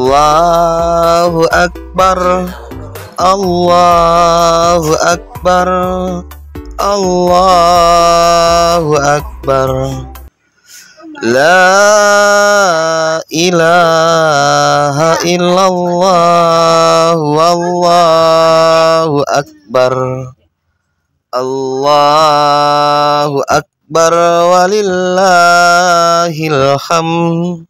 Allahu Akbar, Allahu Akbar, Allahu Akbar. La ilaha illallah, wallahu akbar, Allahu akbar, walillahil hamd.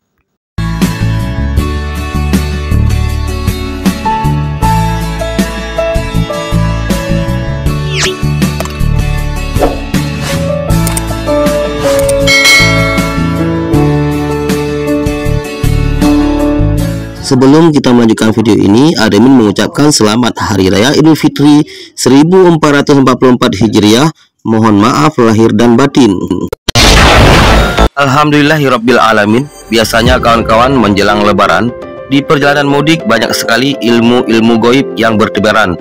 Sebelum kita melanjutkan video ini, admin mengucapkan selamat Hari Raya Idul Fitri 1444 Hijriah. Mohon maaf lahir dan batin. Alhamdulillahirabbil alamin. Biasanya kawan-kawan menjelang lebaran, di perjalanan mudik banyak sekali ilmu-ilmu goib yang bertebaran.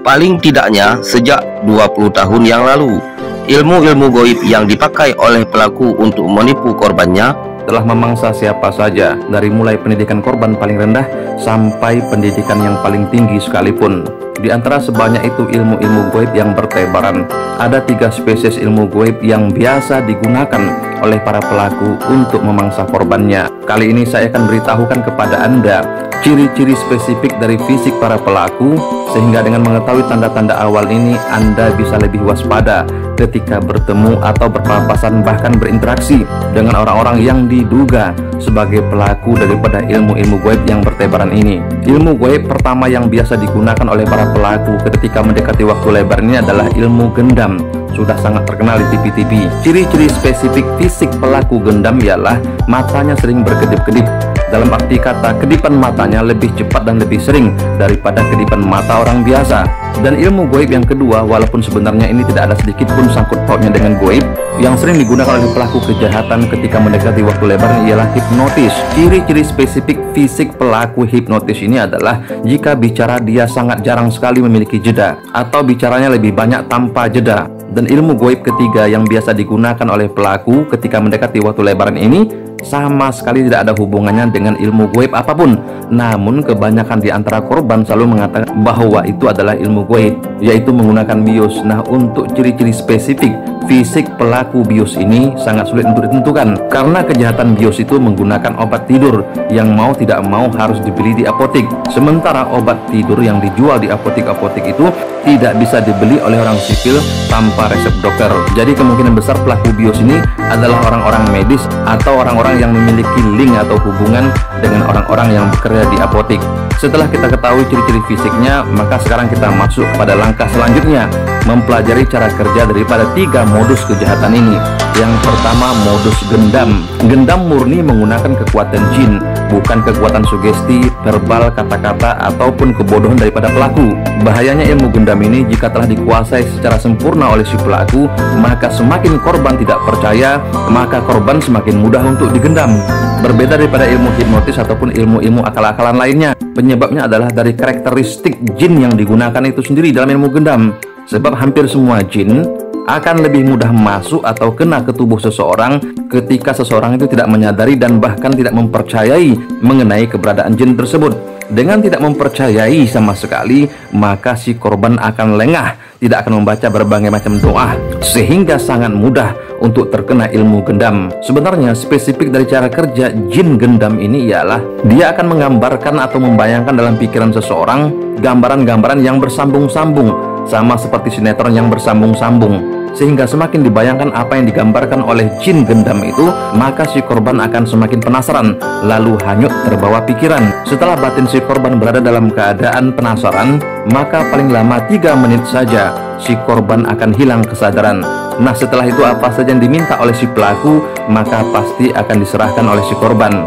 Paling tidaknya sejak 20 tahun yang lalu, ilmu-ilmu goib yang dipakai oleh pelaku untuk menipu korbannya telah memangsa siapa saja, dari mulai pendidikan korban paling rendah sampai pendidikan yang paling tinggi sekalipun. Di antara sebanyak itu ilmu-ilmu goib yang bertebaran, ada 3 spesies ilmu goib yang biasa digunakan oleh para pelaku untuk memangsa korbannya. Kali ini saya akan beritahukan kepada Anda ciri-ciri spesifik dari fisik para pelaku, sehingga dengan mengetahui tanda-tanda awal ini Anda bisa lebih waspada ketika bertemu atau berpapasan bahkan berinteraksi dengan orang-orang yang diduga sebagai pelaku daripada ilmu-ilmu goib yang bertebaran ini. Ilmu goib pertama yang biasa digunakan oleh para pelaku ketika mendekati waktu lebaran ini adalah ilmu gendam. Sudah sangat terkenal di TV-TV. Ciri-ciri spesifik fisik pelaku gendam ialah matanya sering berkedip-kedip. Dalam arti kata, kedipan matanya lebih cepat dan lebih sering daripada kedipan mata orang biasa. Dan ilmu goib yang kedua, walaupun sebenarnya ini tidak ada sedikit pun sangkut pautnya dengan goib, yang sering digunakan oleh pelaku kejahatan ketika mendekati waktu lebaran ialah hipnotis. Ciri-ciri spesifik fisik pelaku hipnotis ini adalah jika bicara dia sangat jarang sekali memiliki jeda, atau bicaranya lebih banyak tanpa jeda. Dan ilmu goib ketiga yang biasa digunakan oleh pelaku ketika mendekati waktu lebaran ini sama sekali tidak ada hubungannya dengan ilmu goib apapun. Namun kebanyakan di antara korban selalu mengatakan bahwa itu adalah ilmu goib, yaitu menggunakan bius. Nah, untuk ciri-ciri spesifik fisik pelaku bius ini sangat sulit untuk ditentukan, karena kejahatan bius itu menggunakan obat tidur yang mau tidak mau harus dibeli di apotik. Sementara obat tidur yang dijual di apotik-apotik itu tidak bisa dibeli oleh orang sipil tanpa resep dokter. Jadi kemungkinan besar pelaku bius ini adalah orang-orang medis atau orang-orang yang memiliki link atau hubungan dengan orang-orang yang bekerja di apotik. Setelah kita ketahui ciri-ciri fisiknya, maka sekarang kita masuk kepada langkah selanjutnya, mempelajari cara kerja daripada 3 modus kejahatan ini. Yang pertama, modus gendam. Gendam murni menggunakan kekuatan jin, bukan kekuatan sugesti, verbal, kata-kata, ataupun kebodohan daripada pelaku. Bahayanya ilmu gendam ini, jika telah dikuasai secara sempurna oleh si pelaku, maka semakin korban tidak percaya, maka korban semakin mudah untuk digendam. Berbeda daripada ilmu hipnotis ataupun ilmu-ilmu akal-akalan lainnya, penyebabnya adalah dari karakteristik jin yang digunakan itu sendiri dalam ilmu gendam. Sebab hampir semua jin akan lebih mudah masuk atau kena ke tubuh seseorang ketika seseorang itu tidak menyadari dan bahkan tidak mempercayai mengenai keberadaan jin tersebut. Dengan tidak mempercayai sama sekali, maka si korban akan lengah, tidak akan membaca berbagai macam doa, sehingga sangat mudah untuk terkena ilmu gendam. Sebenarnya spesifik dari cara kerja jin gendam ini ialah dia akan menggambarkan atau membayangkan dalam pikiran seseorang gambaran-gambaran yang bersambung-sambung, sama seperti sinetron yang bersambung-sambung. Sehingga semakin dibayangkan apa yang digambarkan oleh jin gendam itu, maka si korban akan semakin penasaran, lalu hanyut terbawa pikiran. Setelah batin si korban berada dalam keadaan penasaran, maka paling lama 3 menit saja si korban akan hilang kesadaran. Nah, setelah itu apa saja yang diminta oleh si pelaku, maka pasti akan diserahkan oleh si korban.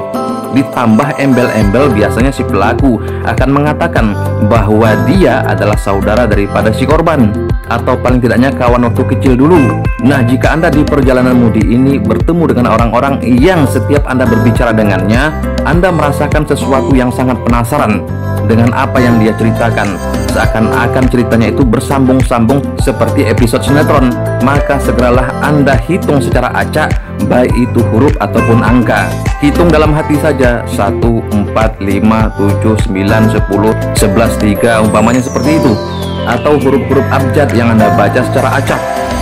Ditambah embel-embel, biasanya si pelaku akan mengatakan bahwa dia adalah saudara daripada si korban, atau paling tidaknya kawan waktu kecil dulu. Nah, jika Anda di perjalanan mudik ini bertemu dengan orang-orang yang setiap Anda berbicara dengannya, Anda merasakan sesuatu yang sangat penasaran dengan apa yang dia ceritakan. seakan-akan ceritanya itu bersambung-sambung seperti episode sinetron, maka segeralah Anda hitung secara acak, baik itu huruf ataupun angka. Hitung dalam hati saja, 1, 4, 5, 7, 9, 10, 11, 3, umpamanya seperti itu. Atau huruf-huruf abjad yang Anda baca secara acak.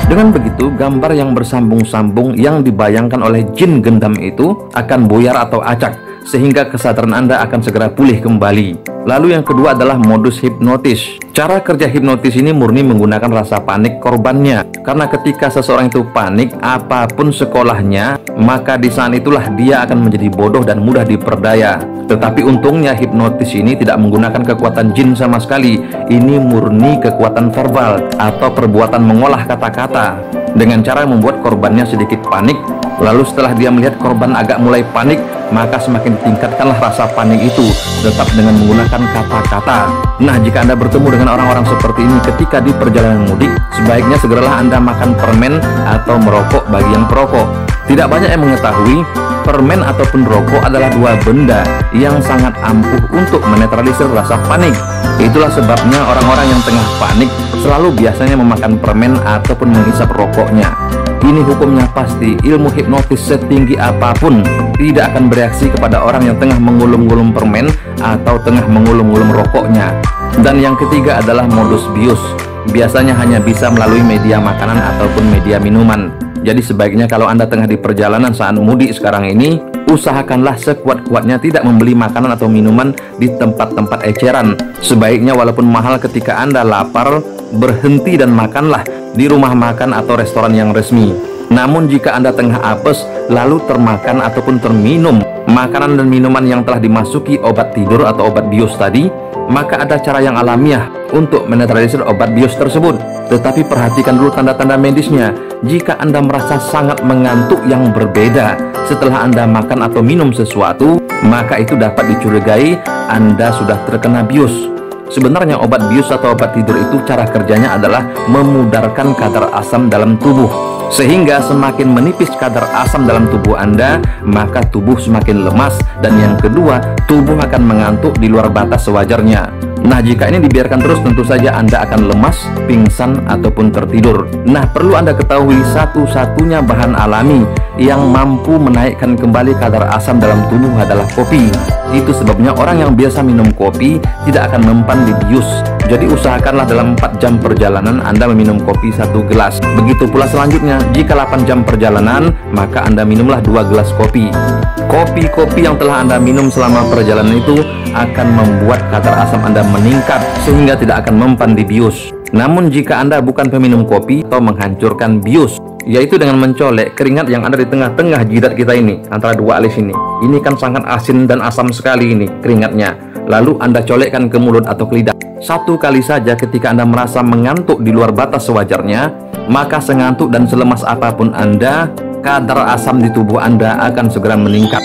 Dengan begitu, gambar yang bersambung-sambung yang dibayangkan oleh jin gendam itu akan buyar atau acak, sehingga kesadaran Anda akan segera pulih kembali. Lalu yang kedua adalah modus hipnotis. Cara kerja hipnotis ini murni menggunakan rasa panik korbannya. Karena ketika seseorang itu panik, apapun sekolahnya, maka di saat itulah dia akan menjadi bodoh dan mudah diperdaya. Tetapi untungnya hipnotis ini tidak menggunakan kekuatan jin sama sekali. Ini murni kekuatan verbal atau perbuatan mengolah kata-kata. Dengan cara membuat korbannya sedikit panik, lalu setelah dia melihat korban agak mulai panik, maka semakin tingkatkanlah rasa panik itu, tetap dengan menggunakan kata-kata. Nah, jika Anda bertemu dengan orang-orang seperti ini ketika di perjalanan mudik, sebaiknya segeralah Anda makan permen atau merokok bagi yang perokok. Tidak banyak yang mengetahui, permen ataupun rokok adalah dua benda yang sangat ampuh untuk menetralisir rasa panik. Itulah sebabnya orang-orang yang tengah panik selalu biasanya memakan permen ataupun menghisap rokoknya. Ini hukumnya pasti, ilmu hipnotis setinggi apapun tidak akan bereaksi kepada orang yang tengah mengulum-ngulum permen atau tengah mengulum-ngulum rokoknya. Dan yang ketiga adalah modus bius. Biasanya hanya bisa melalui media makanan ataupun media minuman. Jadi sebaiknya kalau Anda tengah di perjalanan saat mudik sekarang ini, usahakanlah sekuat-kuatnya tidak membeli makanan atau minuman di tempat-tempat eceran. Sebaiknya walaupun mahal, ketika Anda lapar, berhenti dan makanlah di rumah makan atau restoran yang resmi. Namun jika Anda tengah apes, lalu termakan ataupun terminum makanan dan minuman yang telah dimasuki obat tidur atau obat bius tadi, maka ada cara yang alamiah untuk menetralisir obat bius tersebut. Tetapi perhatikan dulu tanda-tanda medisnya. Jika Anda merasa sangat mengantuk yang berbeda setelah Anda makan atau minum sesuatu, maka itu dapat dicurigai Anda sudah terkena bius. Sebenarnya obat bius atau obat tidur itu cara kerjanya adalah memudarkan kadar asam dalam tubuh. Sehingga semakin menipis kadar asam dalam tubuh Anda, maka tubuh semakin lemas. Dan yang kedua, tubuh akan mengantuk di luar batas sewajarnya. Nah, jika ini dibiarkan terus, tentu saja Anda akan lemas, pingsan, ataupun tertidur. Nah, perlu Anda ketahui, satu-satunya bahan alami yang mampu menaikkan kembali kadar asam dalam tubuh adalah kopi. Itu sebabnya orang yang biasa minum kopi tidak akan mempan di bius. Jadi usahakanlah dalam 4 jam perjalanan Anda meminum kopi 1 gelas. Begitu pula selanjutnya, jika 8 jam perjalanan, maka Anda minumlah 2 gelas kopi. Kopi-kopi yang telah Anda minum selama perjalanan itu akan membuat kadar asam Anda meningkat sehingga tidak akan mempan di bius. Namun jika Anda bukan peminum kopi atau menghancurkan bius, yaitu dengan mencolek keringat yang ada di tengah-tengah jidat kita ini, antara dua alis ini kan sangat asin dan asam sekali ini keringatnya. Lalu Anda colekkan ke mulut atau ke lidah. 1 kali saja ketika Anda merasa mengantuk di luar batas sewajarnya, maka sengantuk dan selemas apapun Anda, kadar asam di tubuh Anda akan segera meningkat.